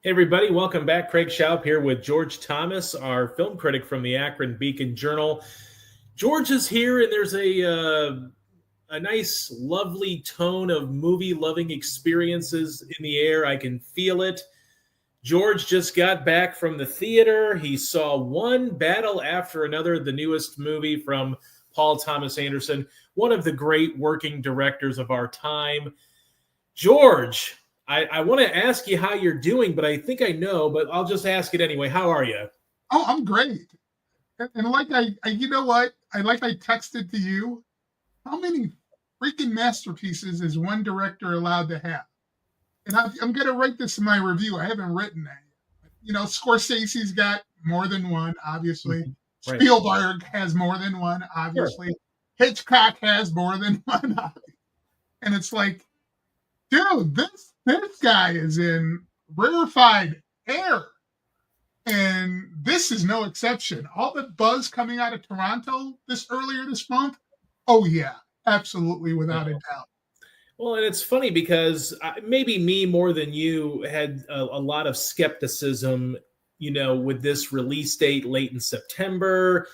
Hey, everybody, welcome back. Craig Schaup here with George Thomas, our film critic from the Akron Beacon Journal. George is here, and there's a nice, lovely tone of movie loving experiences in the air. I can feel it. George just got back from the theater. He saw one battle after another, the newest movie from Paul Thomas Anderson, one of the great working directors of our time. George, I want to ask you how you're doing, but I think I know, but I'll just ask it anyway. How are you? Oh, I'm great. And like you know what? I texted to you. How many freaking masterpieces is one director allowed to have? And I'm going to write this in my review. I haven't written that yet. You know, Scorsese's got more than one, obviously. Mhm. Right. Spielberg has more than one, Sure. obviously. Hitchcock has more than one. And it's like, dude, this guy is in rarefied air. And this is no exception. All the buzz coming out of Toronto earlier this month. Oh yeah, absolutely, without a doubt. Well, and it's funny because maybe me more than you had a lot of skepticism, with this release date late in September.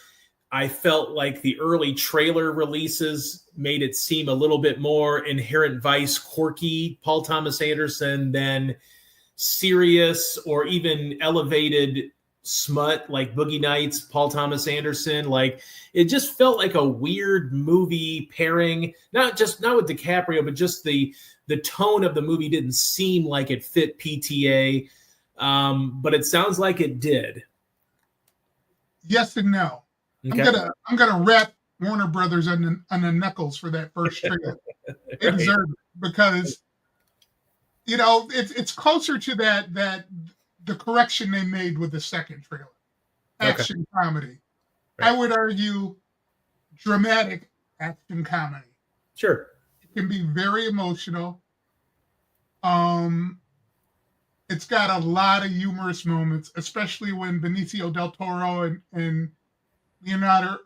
I felt like the early trailer releases made it seem a little bit more Inherent Vice quirky, Paul Thomas Anderson, than serious or even elevated smut like Boogie Nights, Paul Thomas Anderson. Like it just felt like a weird movie pairing, not with DiCaprio, but just the tone of the movie didn't seem like it fit PTA. But it sounds like it did. Yes and no. Okay. I'm gonna rap Warner Brothers on the knuckles for that first trailer. They Right. deserve it because it's closer to that the correction they made with the second trailer. Okay. Action comedy. Right. I would argue dramatic action comedy. Sure. It can be very emotional. It's got a lot of humorous moments, especially when Benicio del Toro and Leonardo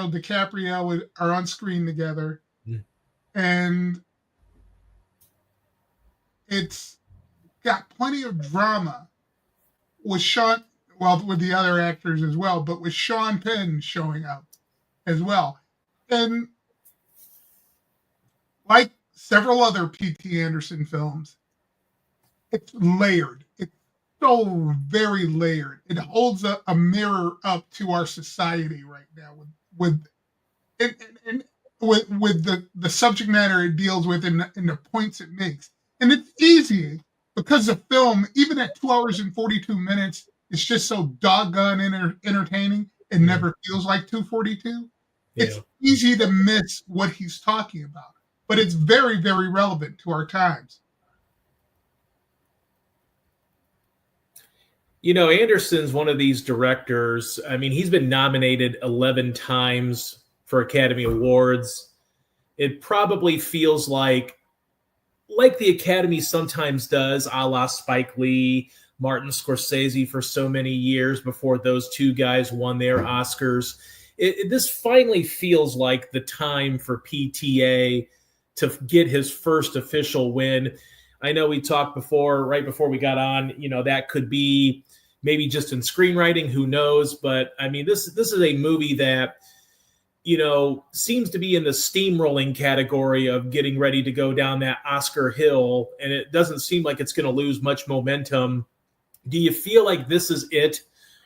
DiCaprio are on screen together. Mm. And it's got plenty of drama with with the other actors as well, but with Sean Penn showing up as well. And like several other P.T. Anderson films, it's layered. It's so very layered. It holds a mirror up to our society right now with and with the subject matter it deals with and the points it makes. And it's easy because the film, even at 2 hours and 42 minutes, is just so doggone entertaining. It never feels like 242. Yeah. It's easy to miss what he's talking about, but it's very, very relevant to our times. Anderson's one of these directors. I mean, he's been nominated 11 times for Academy Awards. It probably feels like the Academy sometimes does, a la Spike Lee, Martin Scorsese for so many years before those two guys won their Oscars. This finally feels like the time for PTA to get his first official win. I know we talked right before we got on, that could be maybe just in screenwriting, who knows? But I mean, this is a movie that, seems to be in the steamrolling category of getting ready to go down that Oscar hill. And it doesn't seem like it's going to lose much momentum. Do you feel like this is it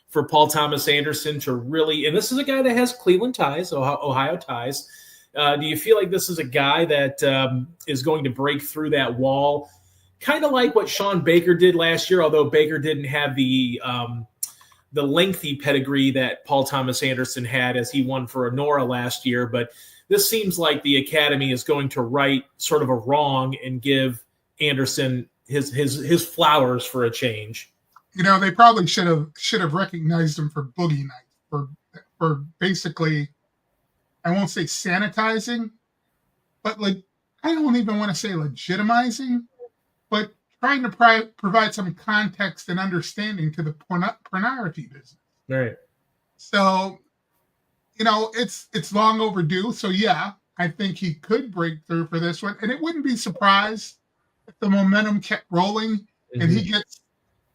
for Paul Thomas Anderson to really, and this is a guy that has Cleveland ties, Ohio ties. Do you feel like this is a guy that is going to break through that wall? Kind of like what Sean Baker did last year, although Baker didn't have the lengthy pedigree that Paul Thomas Anderson had as he won for Honora last year. But this seems like the Academy is going to right sort of a wrong and give Anderson his flowers for a change. They probably should have recognized him for Boogie Nights, for basically, I won't say sanitizing, but like I don't even want to say legitimizing, but trying to provide some context and understanding to the pornography business. Right. So, it's long overdue. So yeah, I think he could break through for this one, and it wouldn't be surprised if the momentum kept rolling and he gets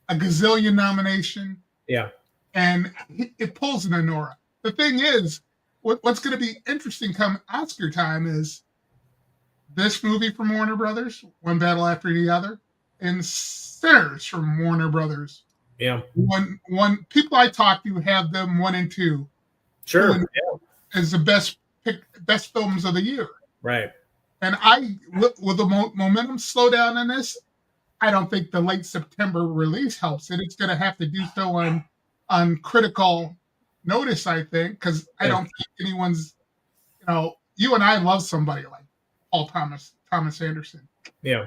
a gazillion nomination, Yeah. and it pulls an Anora. The thing is, what's going to be interesting come Oscar time is this movie from Warner Brothers, One Battle After the Other, and Sinners from Warner Brothers. Yeah. One people I talk to have them 1 and 2. Sure. As the best films of the year. Right. And with the momentum slow down in this, I don't think the late September release helps it. It's going to have to do so on critical notice, I think, because I don't think anyone's, you and I love somebody like Paul Thomas Anderson. Yeah.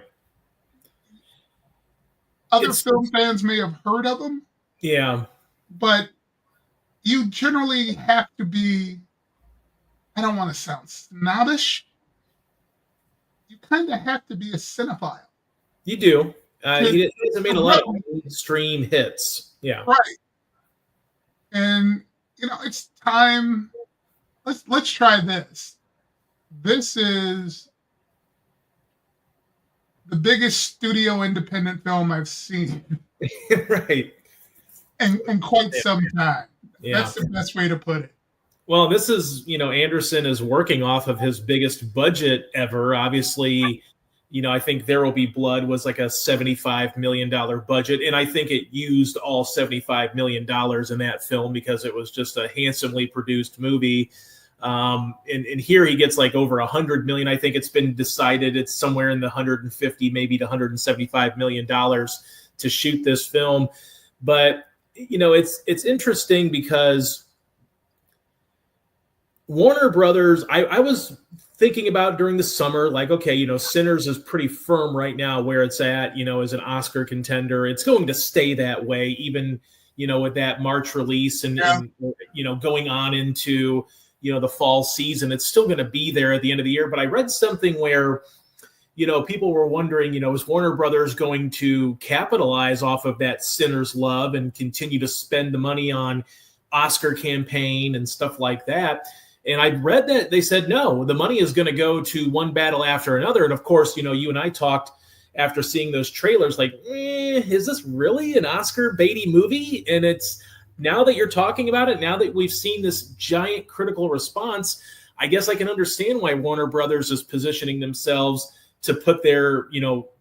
Other film fans may have heard of him. Yeah. But you generally have to be, I don't want to sound snobbish. You kind of have to be a cinephile. You do. He hasn't made a lot of mainstream hits. Yeah. Right. And, it's time. Let's try this. This is the biggest studio independent film I've seen. Right. In quite some time. Yeah. That's the best way to put it. Well, this is, Anderson is working off of his biggest budget ever. Obviously, I think There Will Be Blood was like a $75 million budget. And I think it used all $75 million in that film because it was just a handsomely produced movie. And here he gets like over $100 million. I think it's been decided it's somewhere in the 150, maybe to $175 million to shoot this film. But, it's interesting because Warner Brothers, I was thinking about during the summer, like, okay, Sinners is pretty firm right now where it's at, as an Oscar contender. It's going to stay that way, even, with that March release and going on into, the fall season. It's still going to be there at the end of the year. But I read something where, people were wondering, is Warner Brothers going to capitalize off of that Sinners love and continue to spend the money on Oscar campaign and stuff like that? And I read that they said, no, the money is going to go to One Battle After Another. And of course, you and I talked after seeing those trailers, like, is this really an Oscar baity movie? And it's now that you're talking about it, now that we've seen this giant critical response, I guess I can understand why Warner Brothers is positioning themselves to put their,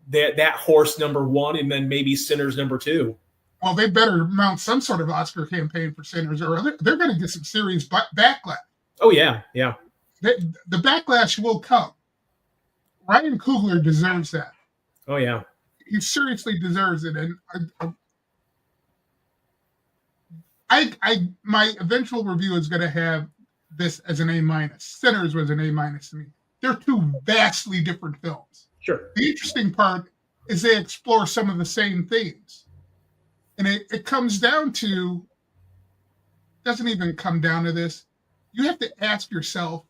that horse number one and then maybe Sinners number two. Well, they better mount some sort of Oscar campaign for Sinners or they're going to get some serious backlash. Oh, yeah, yeah. The backlash will come. Ryan Coogler deserves that. Oh, yeah. He seriously deserves it. And I my eventual review is going to have this as an A-. Sinners was an A- to me. They're two vastly different films. Sure. The interesting part is they explore some of the same themes. And it comes down to, doesn't even come down to this. You have to ask yourself,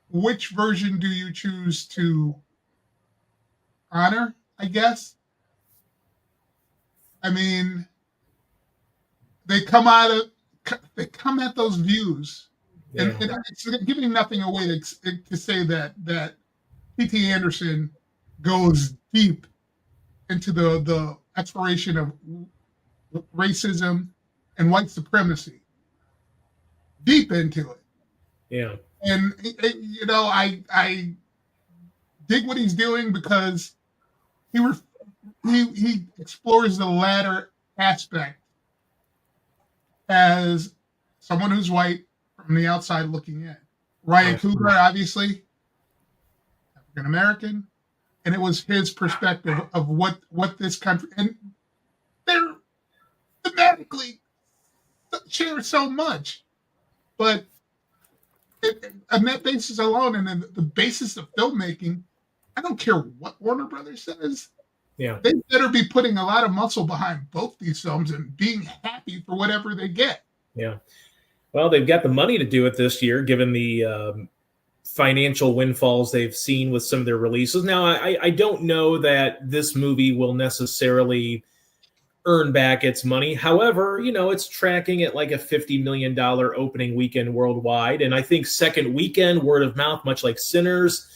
which version do you choose to honor, I guess? I mean, they come at those views, and it's giving nothing away to say that P.T. Anderson goes deep into the exploration of racism and white supremacy, deep into it. Yeah. And I dig what he's doing because he explores the latter aspect as someone who's white from the outside looking in. Ryan Coogler, obviously, African American, and it was his perspective of what this country, and they're thematically share so much, but on that basis alone, and then the basis of filmmaking, I don't care what Warner Brothers says. Yeah, they better be putting a lot of muscle behind both these films and being happy for whatever they get. Yeah, well, they've got the money to do it this year, given the financial windfalls they've seen with some of their releases. Now, I don't know that this movie will necessarily earn back its money. However, it's tracking at like a $50 million opening weekend worldwide. And I think second weekend, word of mouth, much like Sinners,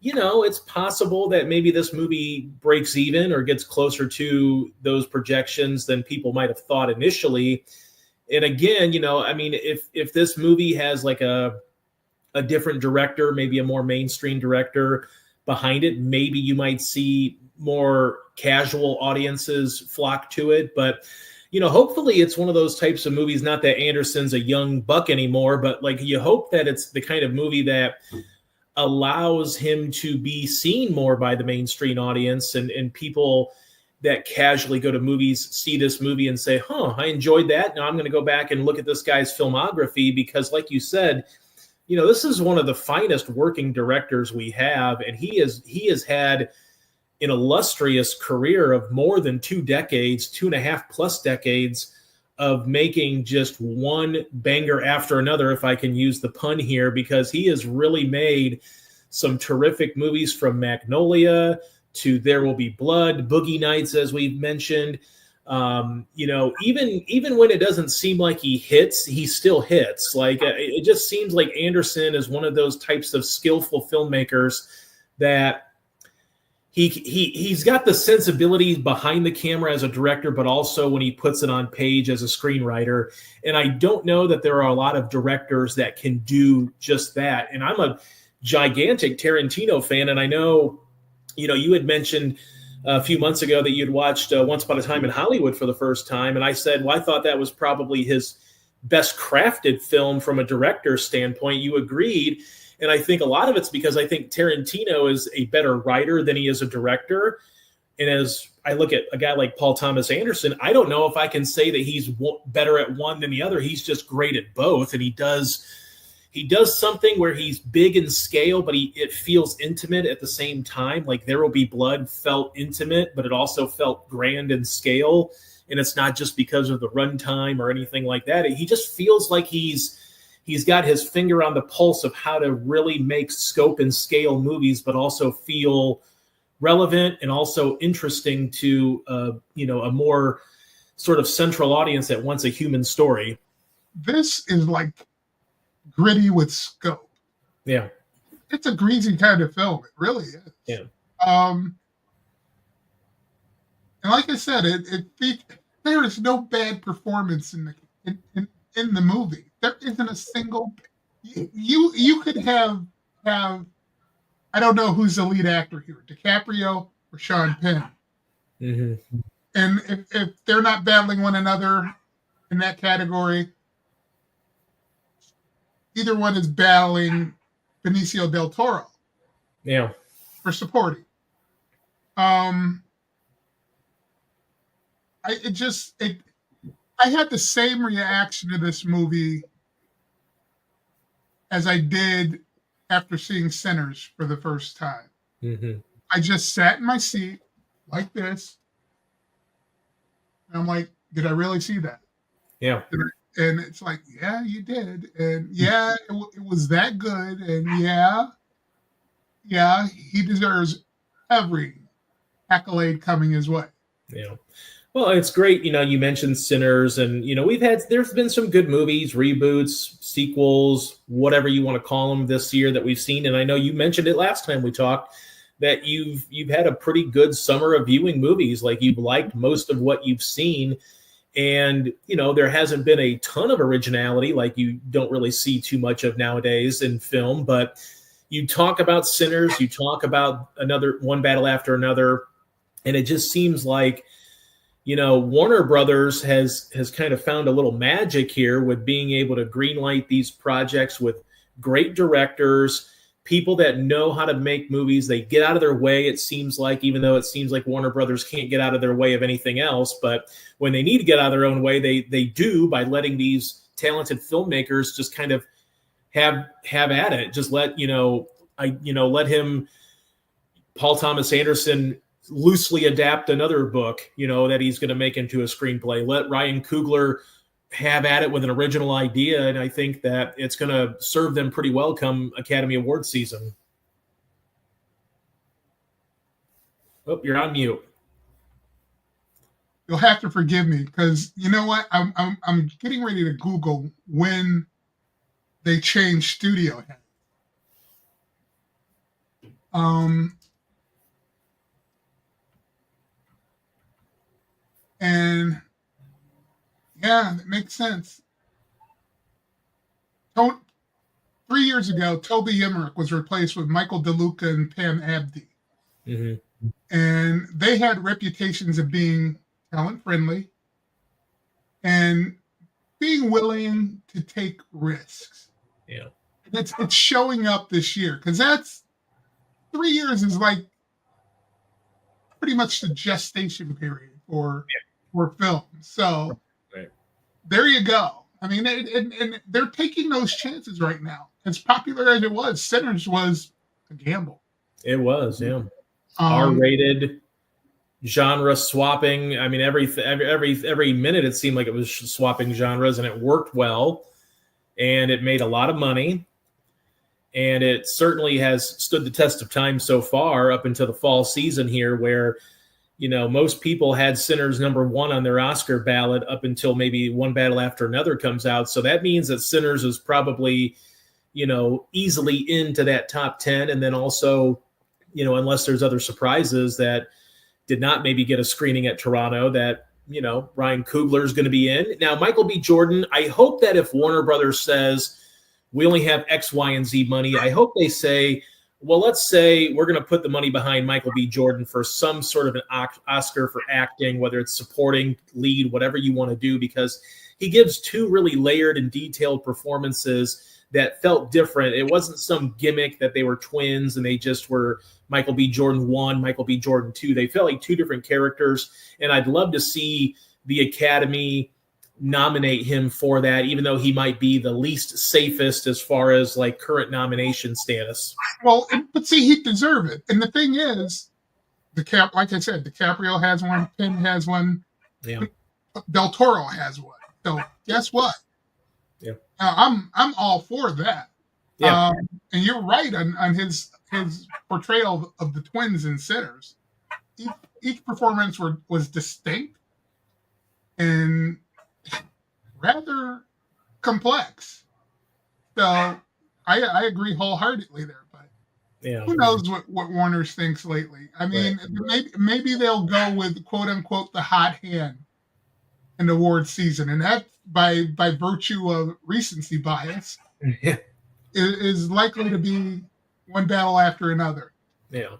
it's possible that maybe this movie breaks even or gets closer to those projections than people might have thought initially. And again, I mean, if this movie has like a different director, maybe a more mainstream director behind it, maybe you might see more casual audiences flock to it. But hopefully it's one of those types of movies, not that Anderson's a young buck anymore, but like you hope that it's the kind of movie that allows him to be seen more by the mainstream audience, and people that casually go to movies see this movie and say, I enjoyed that. Now I'm going to go back and look at this guy's filmography, because like you said, this is one of the finest working directors we have. And he has had an illustrious career of more than 2 decades, 2.5+ decades of making just one banger after another, if I can use the pun here, because he has really made some terrific movies, from Magnolia to There Will Be Blood, Boogie Nights, as we've mentioned. Even when it doesn't seem like he hits, he still hits. Like it just seems like Anderson is one of those types of skillful filmmakers that he's got the sensibility behind the camera as a director, but also when he puts it on page as a screenwriter. And I don't know that there are a lot of directors that can do just that. And I'm a gigantic Tarantino fan, and I know, you had mentioned a few months ago that you'd watched Once Upon a Time in Hollywood for the first time, and I said, well, I thought that was probably his best crafted film from a director's standpoint. You agreed. And I think a lot of it's because I think Tarantino is a better writer than he is a director. And as I look at a guy like Paul Thomas Anderson, I don't know if I can say that he's better at one than the other. He's just great at both. And he does something where he's big in scale, but it feels intimate at the same time. Like There Will Be Blood felt intimate, but it also felt grand in scale. And it's not just because of the runtime or anything like that. He just feels like he's got his finger on the pulse of how to really make scope and scale movies, but also feel relevant and also interesting to a more sort of central audience that wants a human story. This is like gritty with scope. Yeah. It's a greasy kind of film. It really is. Yeah. And like I said, there is no bad performance in the movie. There isn't a single. You could have I don't know who's the lead actor here, DiCaprio or Sean Penn. Mm-hmm. And if they're not battling one another in that category, either one is battling Benicio del Toro. Yeah. For supporting. I had the same reaction to this movie as I did after seeing Sinners for the first time. Mm-hmm. I just sat in my seat like this. And I'm like, did I really see that? Yeah. And it's like, yeah, you did. And yeah, it was that good. And yeah, he deserves every accolade coming his way. Yeah. Well, it's great. You mentioned Sinners, and, there's been some good movies, reboots, sequels, whatever you want to call them this year that we've seen. And I know you mentioned it last time we talked that you've had a pretty good summer of viewing movies. Like you've liked most of what you've seen. And, there hasn't been a ton of originality like you don't really see too much of nowadays in film. But you talk about Sinners, you talk about another One Battle After Another, and it just seems like, Warner Brothers has kind of found a little magic here with being able to greenlight these projects with great directors, people that know how to make movies. They get out of their way, it seems like, even though it seems like Warner Brothers can't get out of their way of anything else. But when they need to get out of their own way, they do, by letting these talented filmmakers just kind of have at it. Just let him, Paul Thomas Anderson, loosely adapt another book, that he's going to make into a screenplay. Let Ryan Coogler have at it with an original idea, and I think that it's going to serve them pretty well come Academy Awards season. Oh, you're on mute. You'll have to forgive me because you know what? I'm getting ready to Google when they changed studio head. Um, and yeah, it makes sense. 3 years ago, Toby Emmerich was replaced with Michael DeLuca and Pam Abdi. Mm-hmm. And they had reputations of being talent friendly and being willing to take risks. Yeah. It's showing up this year because that's 3 years is like pretty much the gestation period for film. So right. There you go. I mean, and they're taking those chances right now. As popular as it was, Sinners was a gamble. It was, yeah. R-rated, genre swapping. I mean, every minute it seemed like it was swapping genres, and it worked well, and it made a lot of money, and it certainly has stood the test of time so far up until the fall season here, where most people had Sinners #1 on their Oscar ballot up until maybe One Battle After Another comes out. So that means that Sinners is probably, easily into that top 10. And then also, unless there's other surprises that did not maybe get a screening at Toronto, that, Ryan Coogler is going to be in. Now, Michael B. Jordan, I hope that if Warner Brothers says we only have X, Y, and Z money, I hope they say, well, let's say we're going to put the money behind Michael B. Jordan for some sort of an Oscar for acting, whether it's supporting, lead, whatever you want to do, because he gives two really layered and detailed performances that felt different. It wasn't some gimmick that they were twins and they just were Michael B. Jordan 1, Michael B. Jordan 2. They felt like two different characters, and I'd love to see the Academy nominate him for that, even though he might be the least safest as far as like current nomination status. Well, but see, he'd deserve it. And the thing is, like I said, DiCaprio has one, Penn has one, Del Toro has one. So guess what? Yeah, I'm all for that. Yeah, and you're right on his portrayal of the twins in Sinners. Each performance was distinct and rather complex. So I agree wholeheartedly there, but who knows what Warner thinks lately. I mean, maybe they'll go with quote unquote the hot hand in the award season, and that by virtue of recency bias is likely to be One Battle After Another. Yeah.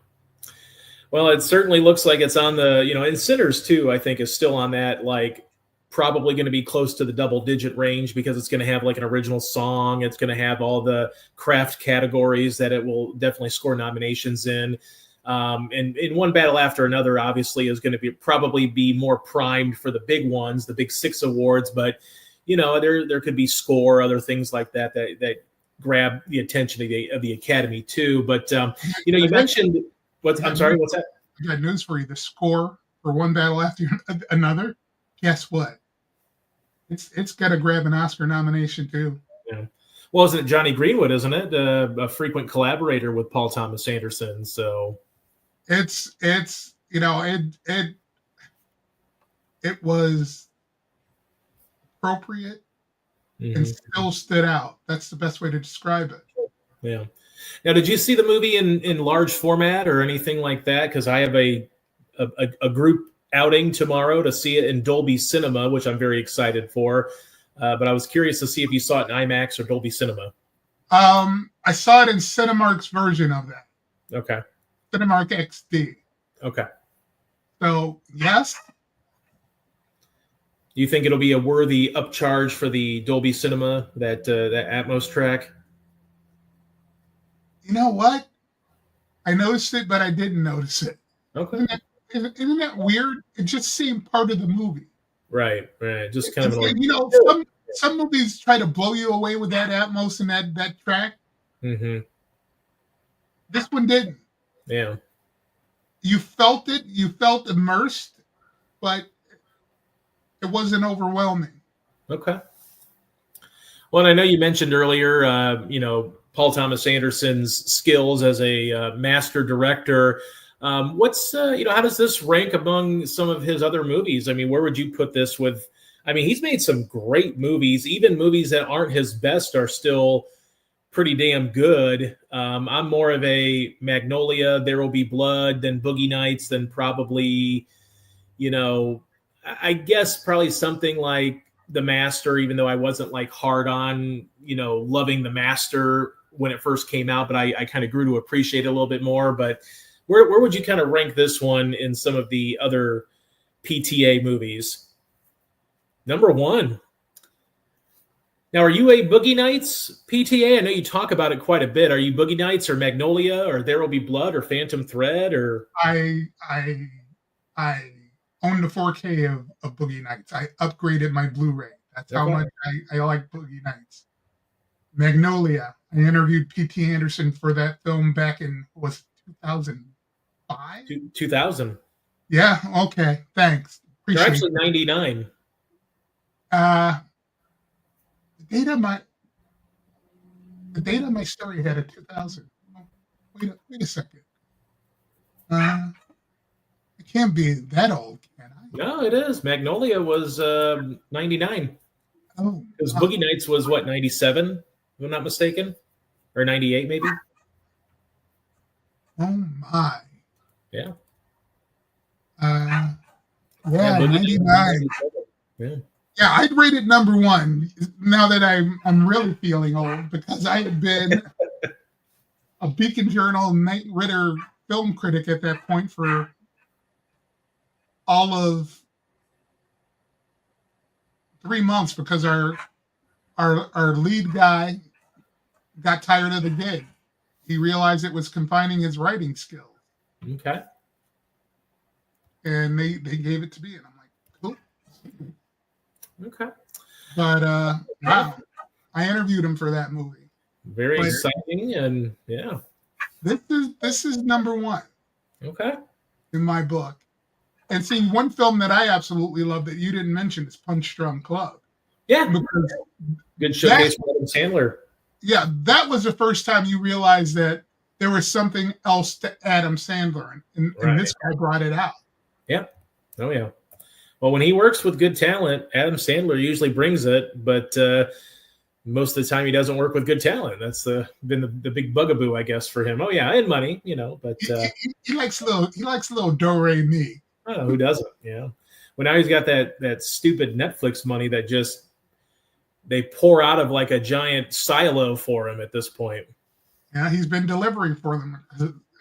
Well, it certainly looks like it's on the, and Sinners too, I think is still on that, like, probably going to be close to the double-digit range because it's going to have like an original song. It's going to have all the craft categories that it will definitely score nominations in. And in One Battle After Another, obviously, is going to probably be more primed for the big ones, the big 6 awards. But there could be score, other things like that grab the attention of the Academy too. But you mentioned I'm sorry, what's that? I got news for you. The score for One Battle After Another. Guess what? It's got to grab an Oscar nomination too. Yeah. Well, isn't it Johnny Greenwood? Isn't it a frequent collaborator with Paul Thomas Anderson? So it was appropriate and still stood out. That's the best way to describe it. Yeah. Now, did you see the movie in large format or anything like that? Because I have a group outing tomorrow to see it in Dolby Cinema, which I'm very excited for. But I was curious to see if you saw it in IMAX or Dolby Cinema. I saw it in Cinemark's version of that. Okay. Cinemark XD. Okay. So, yes. Do you think it'll be a worthy upcharge for the Dolby Cinema, that Atmos track? You know what? I noticed it, but I didn't notice it. Okay. Isn't that weird? It just seemed part of the movie. Right. Just kind of some movies try to blow you away with that Atmos and that track. Mm-hmm. This one didn't. Yeah. You felt it. You felt immersed, but it wasn't overwhelming. Okay. Well, and I know you mentioned earlier, Paul Thomas Anderson's skills as a master director. What's how does this rank among some of his other movies? I mean, where would you put this with? I mean, he's made some great movies. Even movies that aren't his best are still pretty damn good. I'm more of a Magnolia, There Will Be Blood, than Boogie Nights, than probably, I guess probably something like The Master, even though I wasn't like hard on, loving The Master when it first came out, but I kind of grew to appreciate it a little bit more. But where would you kind of rank this one in some of the other PTA movies? Number one. Now, are you a Boogie Nights PTA? I know you talk about it quite a bit. Are you Boogie Nights or Magnolia or There Will Be Blood or Phantom Thread or? I own the 4K of Boogie Nights. I upgraded my Blu-ray. That's how much I like Boogie Nights. Magnolia. I interviewed P.T. Anderson for that film back in, was 2005? 2000. Yeah, okay. Thanks. They're actually 99. The date of my story had a 2000. Wait a second. It can't be that old, can I? No, it is. Magnolia was 99. Oh, because Boogie Nights was what, 97, if I'm not mistaken, or 98 maybe. Oh my. Yeah. Yeah, 99. Yeah. Yeah, I'd rate it number one now that I'm really feeling old, because I had been a Beacon Journal Knight Ridder film critic at that point for all of 3 months, because our lead guy got tired of the gig. He realized it was confining his writing skills. Okay. And they gave it to me, and I'm like, cool. Okay. But wow, I interviewed him for that movie. Very exciting, and yeah. This is number one. Okay. In my book. And seeing one film that I absolutely love that you didn't mention is Punch Drunk Club. Yeah. Good showcase for Adam Sandler. Yeah, that was the first time you realized that there was something else to Adam Sandler, and this guy brought it out. Yeah. Oh, yeah. Well, when he works with good talent, Adam Sandler usually brings it, but most of the time he doesn't work with good talent. That's been the big bugaboo, I guess, for him. Oh yeah, and money, but he likes little do-re-mi. Oh, who doesn't? Yeah. Well, now he's got that stupid Netflix money that just they pour out of like a giant silo for him at this point. Yeah, he's been delivering for them.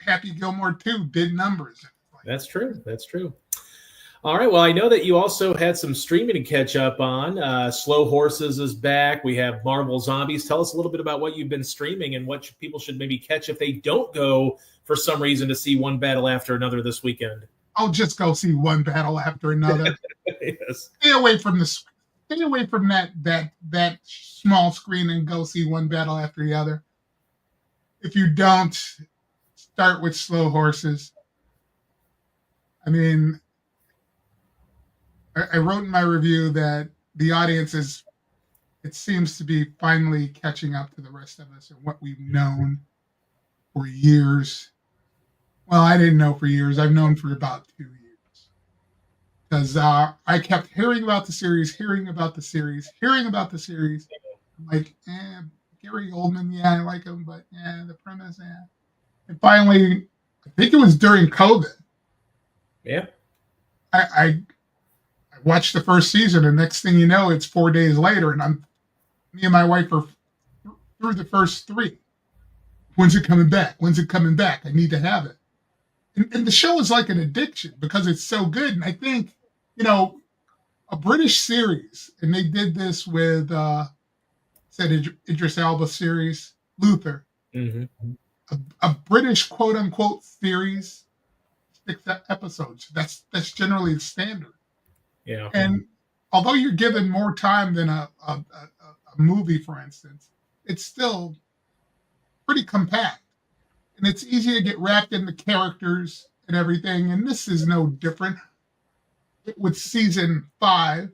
Happy Gilmore 2 did numbers. That's true. That's true. All right. Well, I know that you also had some streaming to catch up on. Slow Horses is back. We have Marvel Zombies. Tell us a little bit about what you've been streaming and what people should maybe catch if they don't go for some reason to see one battle after another this weekend. I'll just go see one battle after another. Yes. Stay away from that small screen and go see one battle after the other. If you don't, start with Slow Horses. I mean, I wrote in my review that the audience it seems to be finally catching up to the rest of us and what we've known for years. Well, I didn't know for years. I've known for about 2 years. Because I kept hearing about the series. I'm like, Gary Oldman, yeah, I like him, but the premise, And finally, I think it was during COVID. Yeah. I watched the first season, and next thing you know, it's 4 days later, and me and my wife are through the first 3. When's it coming back? I need to have it. And the show is like an addiction because it's so good. And I think, a British series, and they did this with Idris Elba series, Luther. Mm-hmm. A British quote unquote series, 6 episodes. That's generally the standard. Yeah. And although you're given more time than a movie, for instance, it's still pretty compact. And it's easy to get wrapped in the characters and everything. And this is no different. With season 5,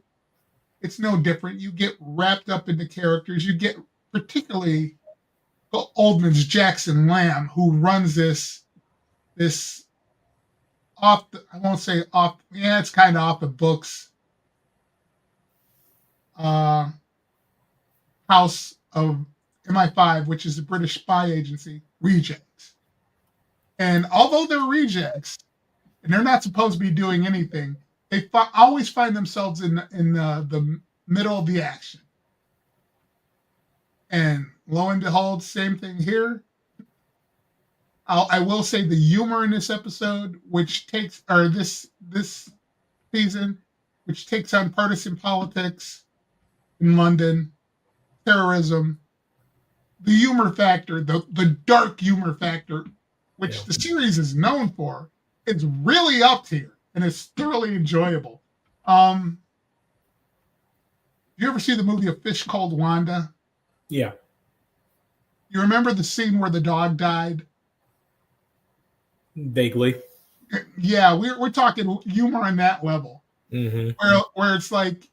it's no different. You get wrapped up in the characters. You get particularly Oldman's Jackson Lamb, who runs this off the, I won't say off, it's kind of off the books, house of MI5, which is the British spy agency, rejects. And although they're rejects, and they're not supposed to be doing anything, they always find themselves in the middle of the action. And lo and behold, same thing here. I will say the humor in this episode, this season, which takes on partisan politics in London, terrorism, the humor factor, the dark humor factor, which the series is known for, it's really up here and it's thoroughly enjoyable. You ever see the movie A Fish Called Wanda? Yeah. You remember the scene where the dog died? Vaguely. Yeah, we're talking humor on that level. Mm-hmm. Where it's like,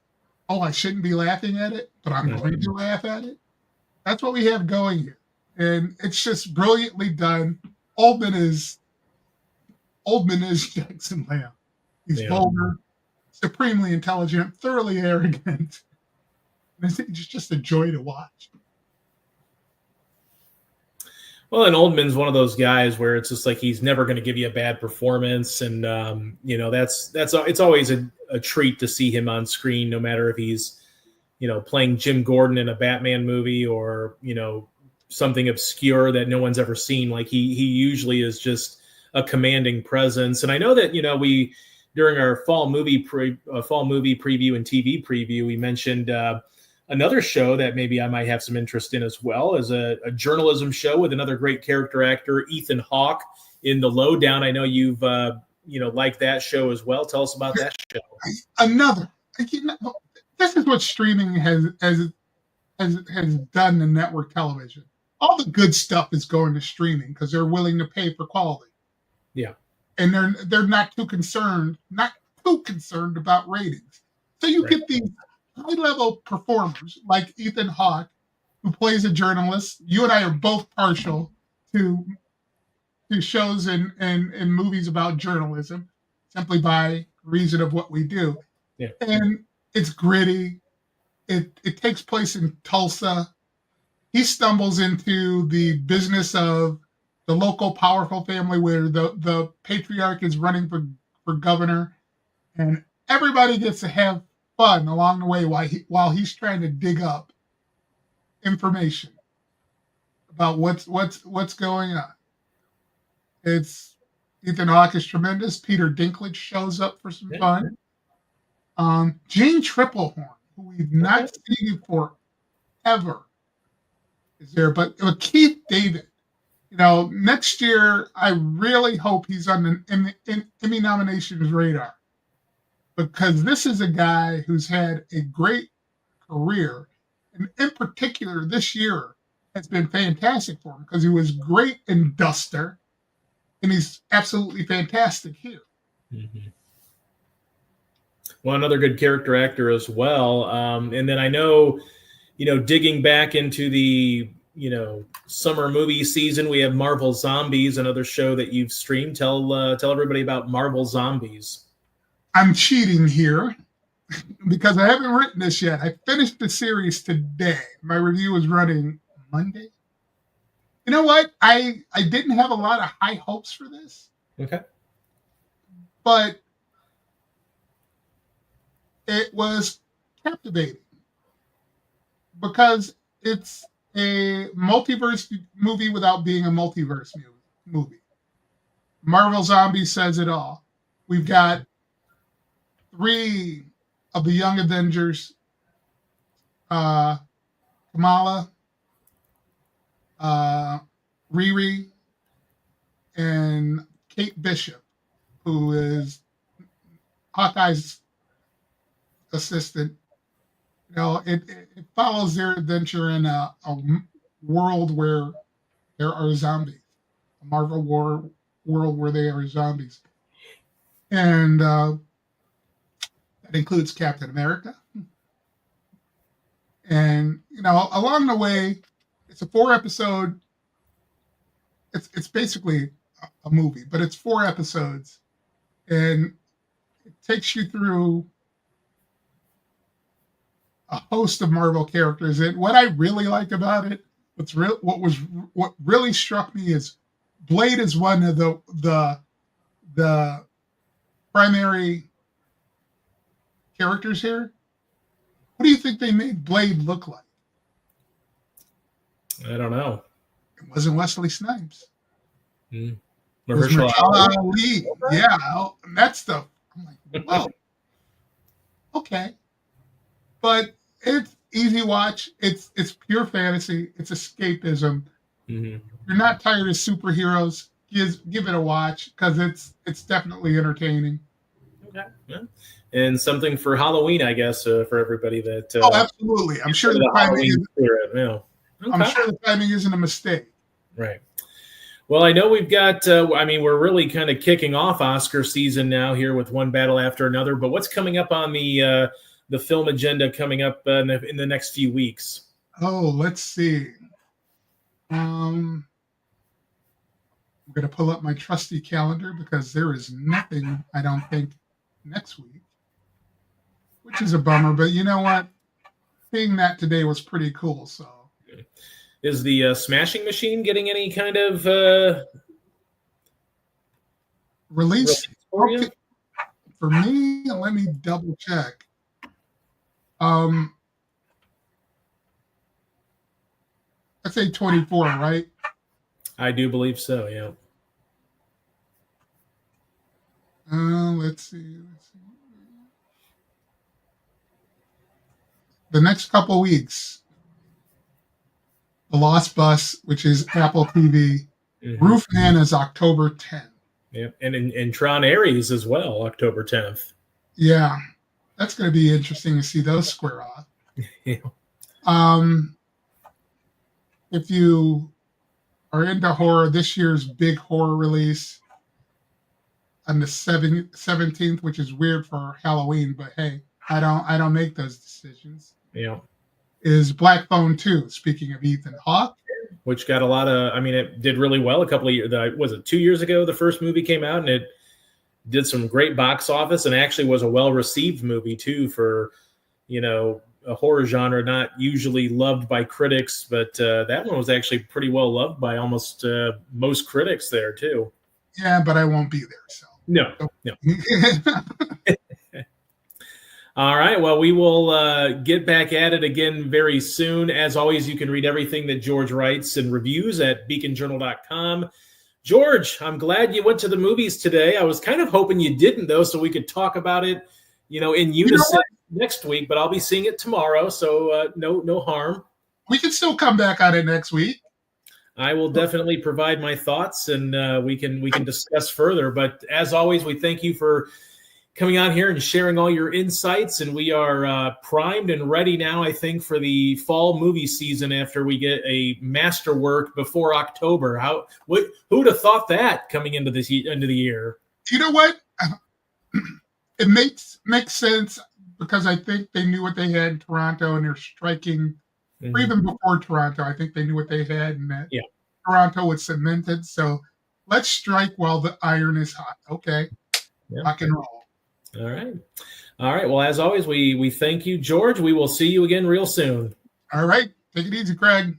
oh, I shouldn't be laughing at it, but I'm going to laugh at it. That's what we have going here. And it's just brilliantly done. Oldman is Jackson Lamb. He's vulgar, supremely intelligent, thoroughly arrogant. And it's just a joy to watch. Well, and Oldman's one of those guys where it's just like he's never going to give you a bad performance, and it's always a treat to see him on screen, no matter if he's playing Jim Gordon in a Batman movie or something obscure that no one's ever seen. Like he usually is just a commanding presence. And I know that we during our fall movie preview and TV preview, we mentioned another show that maybe I might have some interest in as well, is a journalism show with another great character actor, Ethan Hawke, in The Lowdown. I know you've liked that show as well. Tell us about that show. This is what streaming has done to network television. All the good stuff is going to streaming because they're willing to pay for quality. Yeah, and they're not too concerned about ratings. So you get these high-level performers like Ethan Hawke, who plays a journalist. You and I are both partial to shows and movies about journalism simply by reason of what we do. Yeah. And it's gritty. It takes place in Tulsa. He stumbles into the business of the local powerful family where the patriarch is running for governor, and everybody gets to have fun along the way while he's trying to dig up information about what's going on. It's Ethan Hawke is tremendous. Peter Dinklage shows up for some fun. Jane Triplehorn, who we've not seen forever, is there. But Keith David, next year I really hope he's on the Emmy nominations radar, because this is a guy who's had a great career, and in particular this year has been fantastic for him because he was great in Duster, and he's absolutely fantastic here. Mm-hmm. Well, another good character actor as well. And then I know, digging back into the, summer movie season, we have Marvel Zombies, another show that you've streamed. Tell everybody about Marvel Zombies. I'm cheating here because I haven't written this yet. I finished the series today. My review was running Monday. You know what? I didn't have a lot of high hopes for this. Okay. But it was captivating because it's a multiverse movie without being a multiverse movie. Marvel Zombies says it all. We've got 3 of the Young Avengers, Kamala, Riri, and Kate Bishop, who is Hawkeye's assistant. It follows their adventure in a world where there are zombies, a Marvel world where they are zombies. And that includes Captain America. And, along the way, it's a 4-episode, it's basically a movie, but it's 4 episodes. And it takes you through a host of Marvel characters. And what I really like about it What really struck me is Blade is one of the primary characters here. What do you think they made Blade look like? I don't know. It wasn't Wesley Snipes. Hmm. It was Mahershala Ali. Yeah, and that stuff. I'm like, whoa. Okay. But it's easy watch. It's pure fantasy. It's escapism. Mm-hmm. If you're not tired of superheroes, give it a watch because it's definitely entertaining. Okay. Yeah. And something for Halloween, I guess, for everybody that. Oh, absolutely. I'm sure the timing Okay. I'm sure the timing isn't a mistake. Right. Well, I know we've got. We're really kind of kicking off Oscar season now here with one battle after another. But what's coming up on the film agenda coming up in the next few weeks? Oh, let's see. I'm going to pull up my trusty calendar because there is nothing, I don't think, next week, which is a bummer. But you know what? Seeing that today was pretty cool. So, is the Smashing Machine getting any kind of release for you? For me? Let me double check. I'd say 24, right? I do believe so, yeah. Let's see. The next couple weeks, The Lost Bus, which is Apple TV. Mm-hmm. Roofman is October 10th. Yep, and in Tron Ares as well, October 10th. Yeah, that's going to be interesting to see those square off. Yeah. If you are into horror, this year's big horror release on the 17th, which is weird for Halloween, but hey, I don't make those decisions. Yeah. Is Black Phone 2, speaking of Ethan Hawke. Which got a lot of, it did really well a couple of years. Was it 2 years ago the first movie came out, and it did some great box office and actually was a well-received movie too for, a horror genre not usually loved by critics, but that one was actually pretty well loved by almost most critics there too. Yeah, but I won't be there, so. No. All right. Well, we will get back at it again very soon. As always, you can read everything that George writes and reviews at beaconjournal.com. George, I'm glad you went to the movies today. I was kind of hoping you didn't, though, so we could talk about it, in unison next week. But I'll be seeing it tomorrow, so no harm. We can still come back on it next week. I will definitely provide my thoughts, and we can discuss further. But as always, we thank you for coming on here and sharing all your insights, and we are primed and ready now, I think, for the fall movie season after we get a masterwork before October. Who would have thought that coming into the year? You know what? It makes sense because I think they knew what they had in Toronto, and they're striking. Mm-hmm. Or even before Toronto, I think they knew what they had, and that Toronto was cemented. So let's strike while the iron is hot. Okay, rock and roll. All right. Well, as always, we thank you, George. We will see you again real soon. All right. Take it easy, Craig.